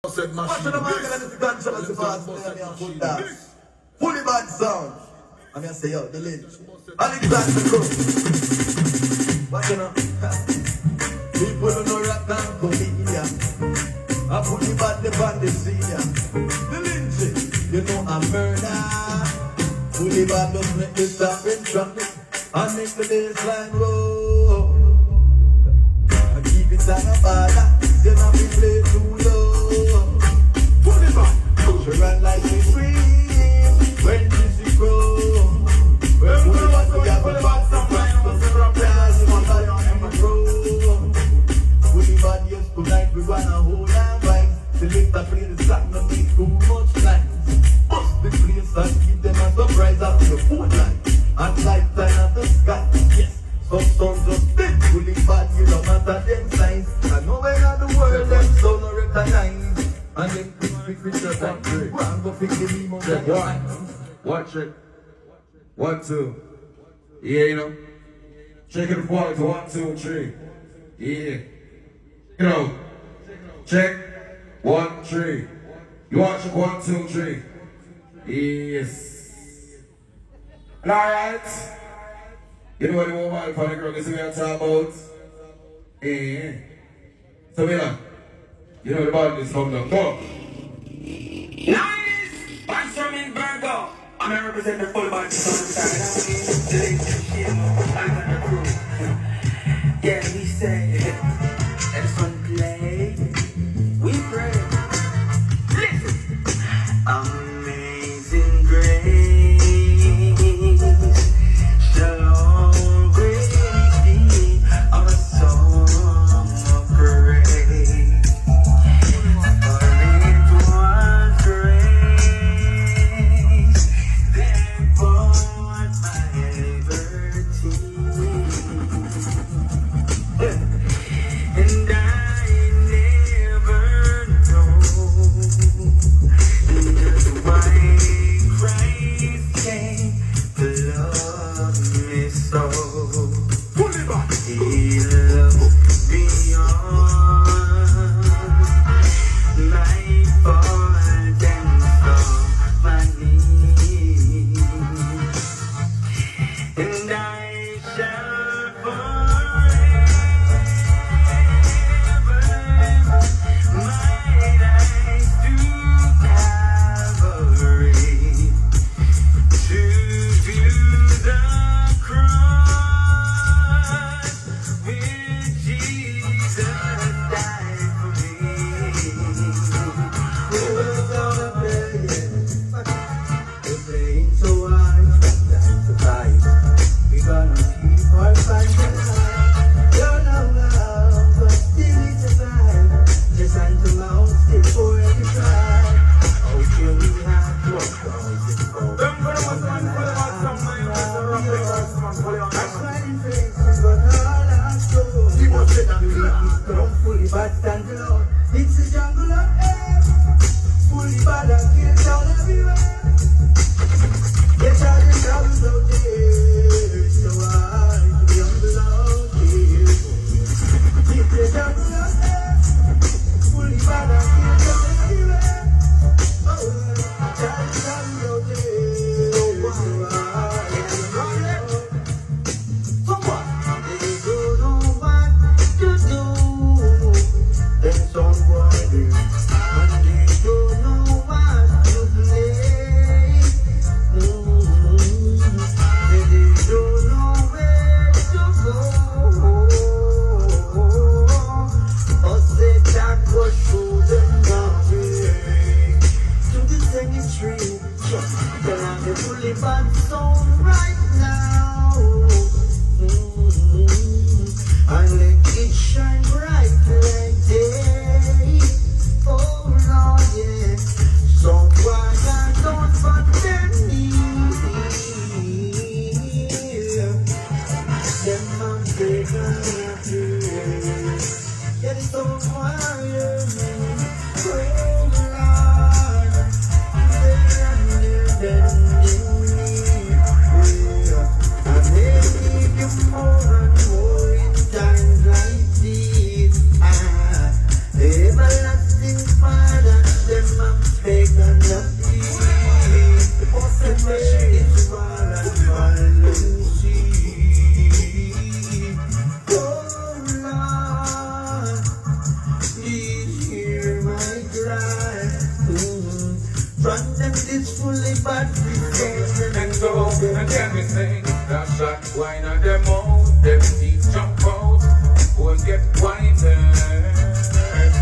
Said machine. What's the man that is dance on the fast fully bad sound. I'm gonna say, yo, Delingy. Alexander Cook. What you know? People don't know rap and comedian. I put the bad the band the senior. Delingy, you know I'm murder. Fully bad just make me stop in traffic and make the baseline roll. I keep it on a baller, then I be play too low. Fully bad, she run like she scream when she grow. When fully bad, we have a bad sometimes, but the rap players in my body on them grow. Fully bad, yes, tonight we wanna hold our vibes. The later play the song, no need too much lines. Bust the place and give them a surprise after the phone line. And lifetime at the sky, yes. Some songs just big, fully bad, you don't matter them signs. I know where in the world them sound no recognize. And them quick just like three. One go pick the beam on the one. Watch it. 1, 2. Yeah, you know. Check it forward to 1, 2, 3. Yeah. You know. Check. 1, 3. You watch it 1, 2, 3. Yes. Alright. You know what the woman for the girl is we are talking about? Yeah. So you know the band is coming up. Go. Nice! Benjamin Virgo. I'm going to represent the full band. Yeah, we say, let us one play. We pray. Listen. Amazing grace. Shalom, grace be our song of praise. For it was grace that bought my liberty. And I never know just why Christ came to love me so. He loved beyond my fault and saw my need. And I shall forever my eyes to Calvary to view the cross where Jesus died for me. We're playing so hard, time to fight. We're gonna keep our fight alive. Don't know how, but still it's a fight. Just until mouth, still for every try. Out here we have to walk on this road. That's why in faces, but all our souls. You keep come fully bad stand alone. It's a jungle of air. Fully bad and kill down everywhere. Yes, I didn't have no tears. So I be humble out here. It's a jungle of air. Fully bad and kill down everywhere. it's fully bad free. And go and everything. That shot wine at them out. Them teeth jump out. Won't get whiter.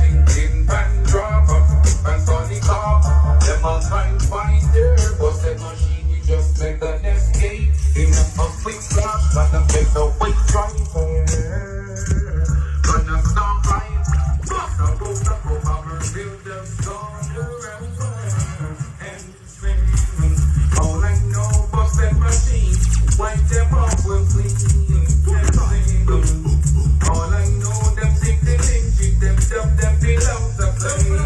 Thinking and drop up. And funny car. Them all kind finder. Bust that machine, you just make an escape. In a quick flash, but I make the weight driver. Gonna stop right. Bust a road up over. Build them song around. And sing. All I know, bust that machine. Wipe them off with clean. All I know, them think they treat them dumb, them below the plane.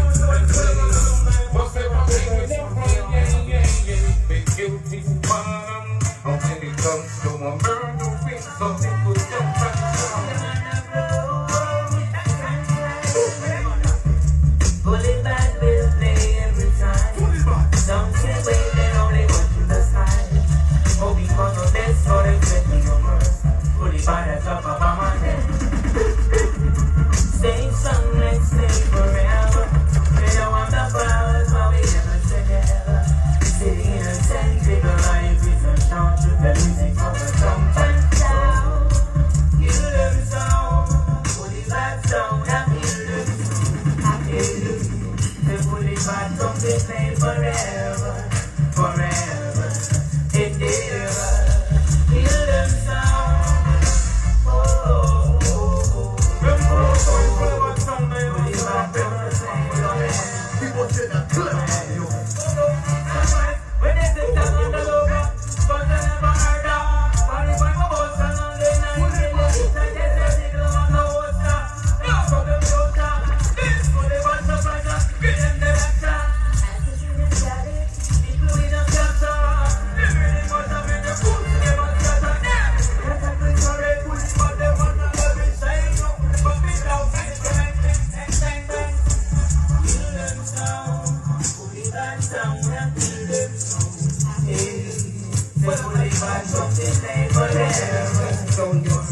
Bust that machine, yeah. Big guilty man. How when it comes to a murder, some people don't try to Bully bad will play every time. Some say wait, they only want you the side. Oh, because of this, so they set me on worse. Bully bad at top of my head. Same song, let's stay forever. They don't want the flowers, but we never together. Sitting in a tent, take a life is a shout to the music of a song and sound. You love the sound, bully bad sound, I feel the the bully bad song they play forever, forever, and ever. Feel them sound. Oh, oh, oh, oh. Bully bad song play forever. People say that clear. When they sit down on the logo, but they never heard of. Funny when my boss and on the night, they let it on the water. Yeah, from the water. This for the bunch of brothers, get them the better. As the students got it, people in the shelter. Everything was up in the food, they must get on them. That's a good story, but they want to love it, say no. But we don't say bang, bang, bang, bang. Feel them sound, bully that sound, and feel them sound. Hey, the bully bad song they play forever. So you're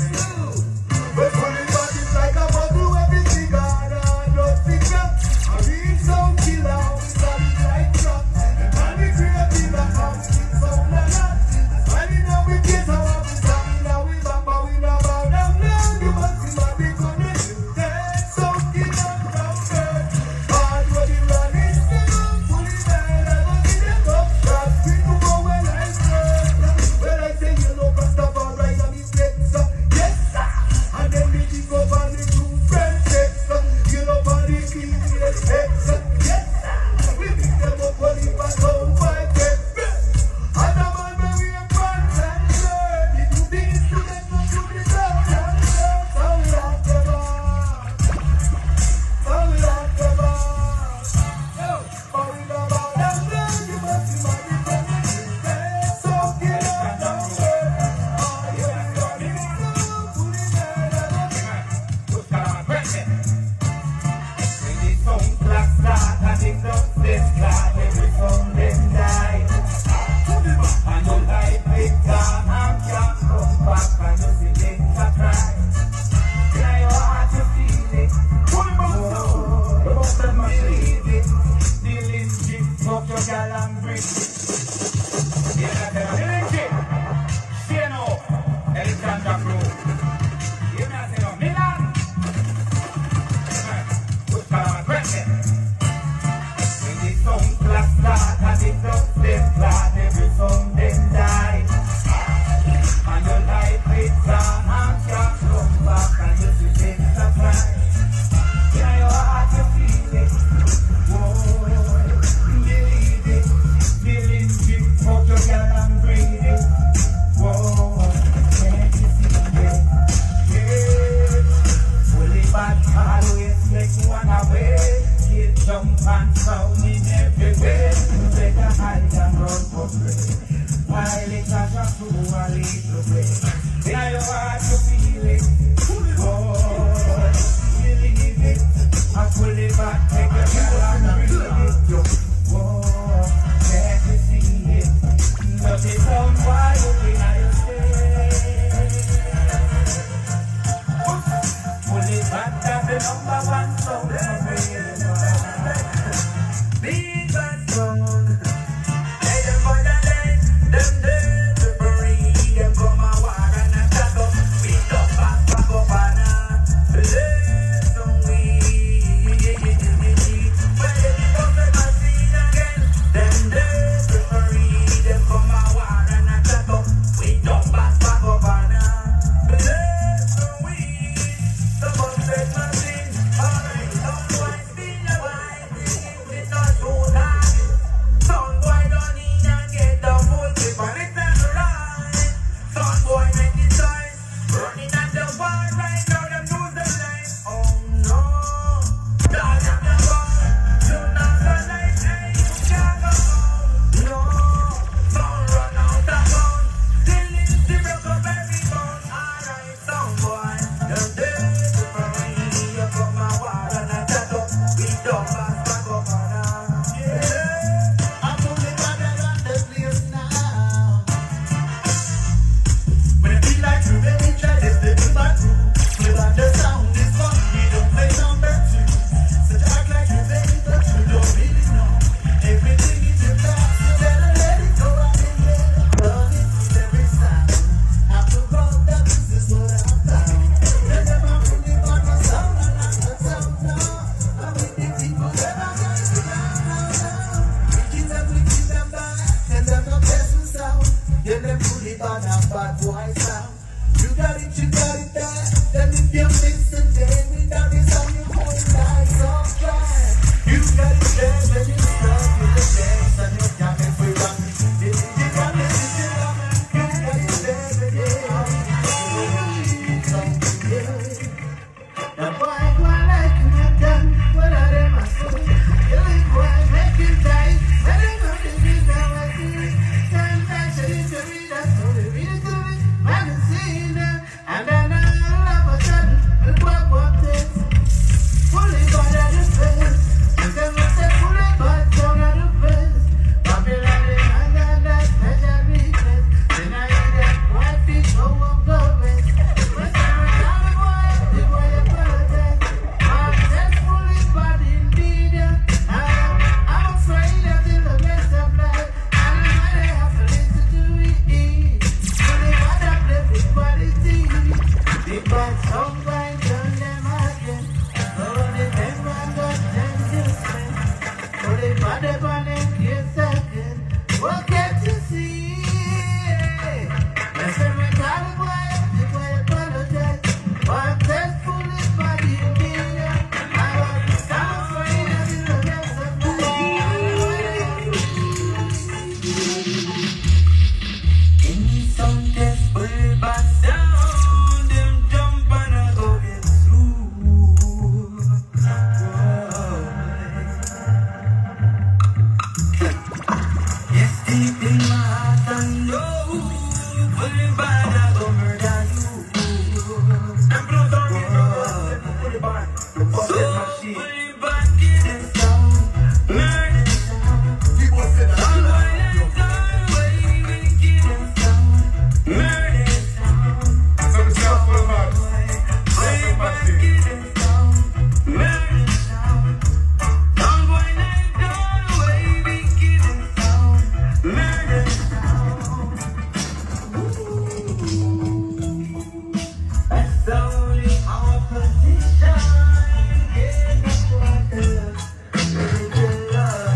But bully bad is like a bottle of everything on a drug figure. A real sound killer, sound like drop. And we creative and constant sound a lot. And in our case, our stamina we back, but we not bow down now. You must see my big connection. Sound killer, sound bird. Hard what you run is bully bad, I must see them up. Shots, people go when I start. When I say yellow, Rastafari, I'm his legs. Yes, sir. And then we dig up on the two friends, you know, body clean, yes, sir. Yes, sir. We pick them up when we pass home, fight them. And the man where we are friends and learn. If you think it's too late, not to be down, so we have to bar. So we have to bar. But we don't bow down, you must be my different. So get out of the way. Oh, yeah, you're in the put it there. But the one you second, what get to see? Let's say my God, boy, apologize. But testful is body in me. I want to stand for you in the rest of my life. Give me some testful back sound. Them jump and I go get through. Yes, deep in my heart I know. Fully bad, I go murder you. And blood on me, fully bad. Fully bad, get it down. Murder sound. People say that. All violence, all way, wicked and sound. Murder sound. So the stuff for the man. Fully bad, get it down. Murder sound. All violence, all way, wicked and sound. Murder sound. That's only our position. Get the water, the love.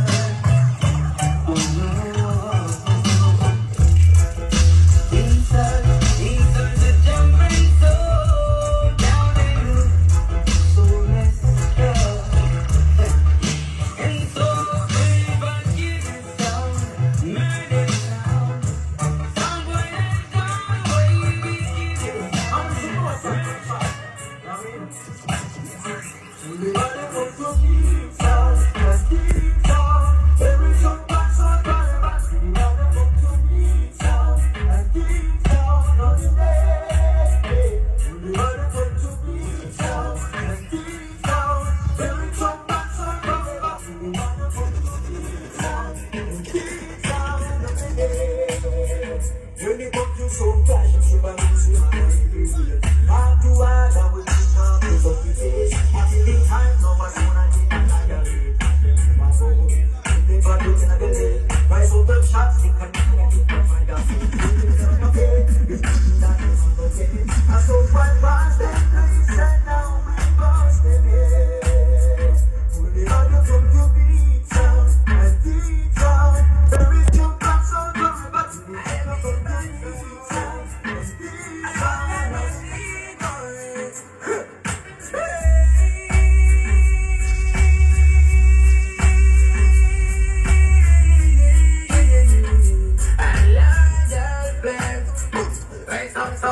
Inside the jumping soul, down in the so messed up. And so very bad, get it down, murder sound. Sound boy, let go, way we get it. I'm so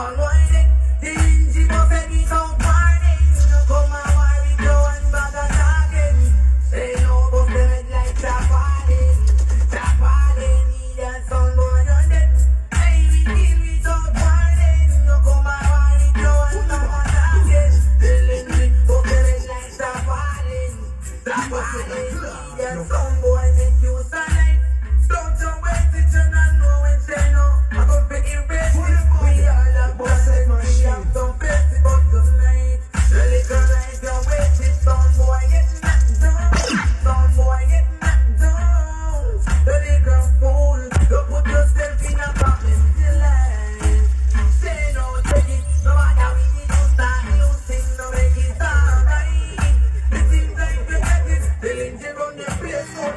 Delingy run the place.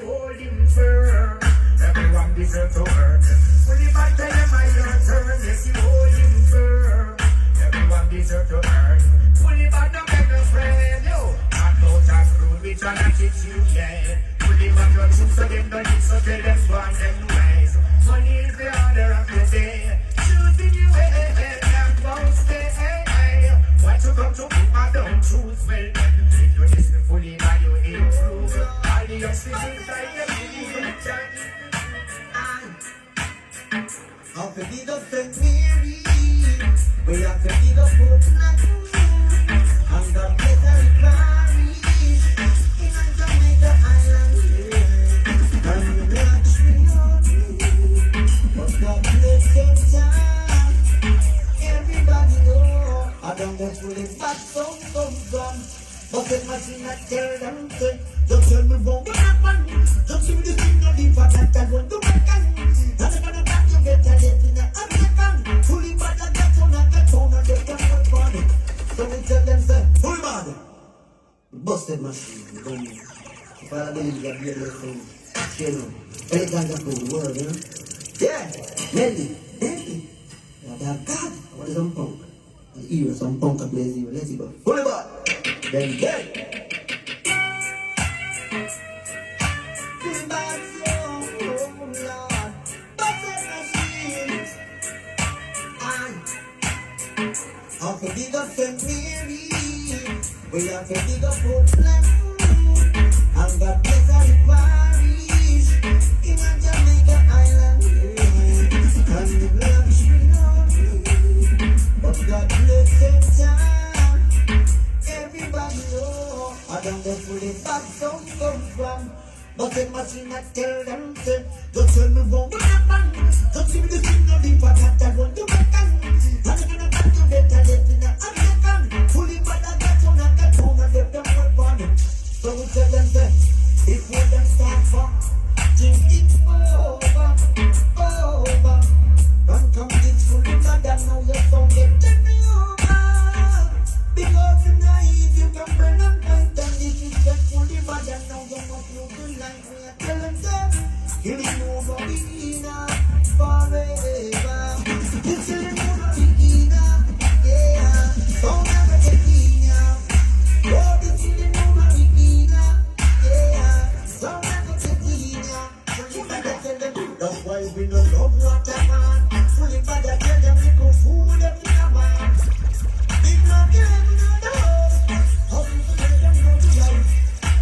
hold him firm. Everyone deserves to earn. Fully bad tell them I your turn. Yes, you hold him firm. Everyone deserves to earn. Fully bad don't make no friend. Yo, I know that rule which an attitude yeah. Fully bad your truth so them don't need so tell them go and them ways. Money is the order of the day. Choosing you that won't stay. Why you come to put my down choose well? If you listen fully now you improve. All the obstacles I can I'll be the St. Mary. We have to be the Portland. And the Pleasant Parish. In Jamaica Island. And we luxury on me. But God bless them time. Everybody know. I don't go through the back song come from. But the machine I tell them to. Just tell me what happened. Just give me the signal deep for that I want to make it. And I'm gonna back you get a left in the American. Fully bad and that's on and that's on and they can't work on it. So we tell them say, fully bad. Busted machine. If I believe that you're the thing. You know. Any kind of good word, you know. Yeah. Melly. Yeah, God. What is some punk? Here, some punk that plays here. Let's see, but fully bad. Then dead. Fully bad, oh Lord. Busted machine. I'll forgive the St. Mary. We have to dig up Portland. And God bless our parish. In a Jamaica Island. And the luxury on. But God bless them time. Everybody know. I don't know where the bad sound come from. But the machine I tell them to. Just tell me what happened. Just give me the signal deep I got that one to make it. And I'm gonna back to get a left in the American. Fully bad and that's on and that's on and they've done work on it. So we tell them say, if we them start from, think it's over, over. And come this fully bad and now your song get me over. Because tonight you can burn and fight and this is just fully bad and now you must lose the life. We are telling them, killing over beginner forever. It's killing over beginner, yeah. Don't ever get in. Oh, it's killing over beginner, yeah. Don't ever get in. So you better tell them, that's why we don't love water, man. Fully bad and tell them we go food every man. Big love, you never know the house. How people tell them go to life.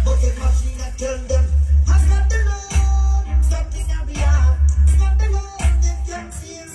But the machine I tell them, I got the love, nothing I be out. Got the love, they can't feel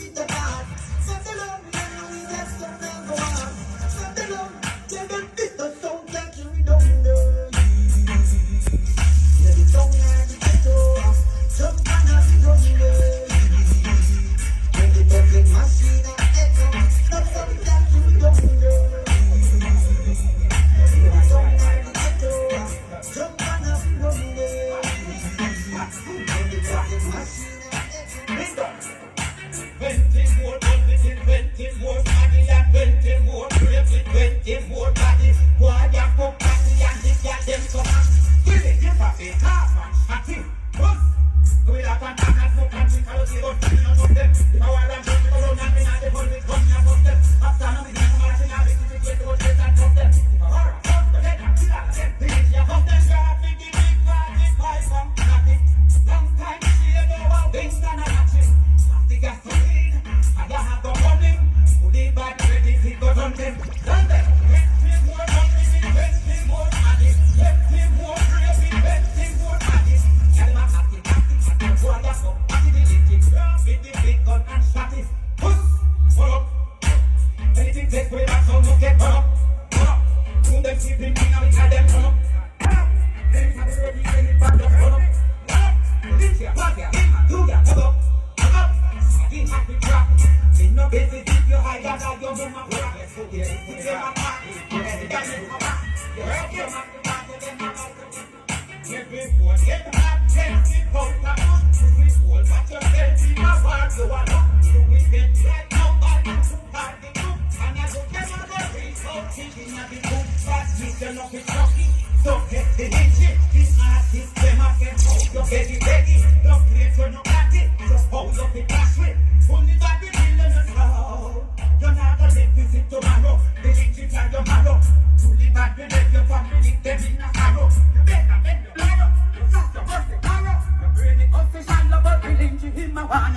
one.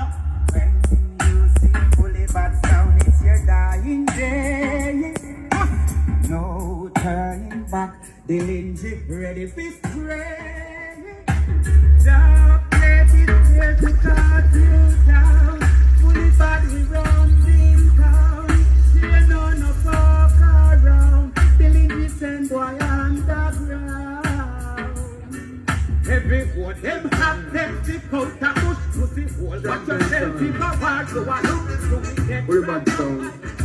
When you see fully bad sound, it's your dying day. No turning back. Delingy ready for spray. Dark plate is here to cut you down. Fully bad we run in town. She no fuck around. Delingy send boy underground. Every one them have them stick out a bush pussy hole. Watch yourself if a war so I look so we get What about the song?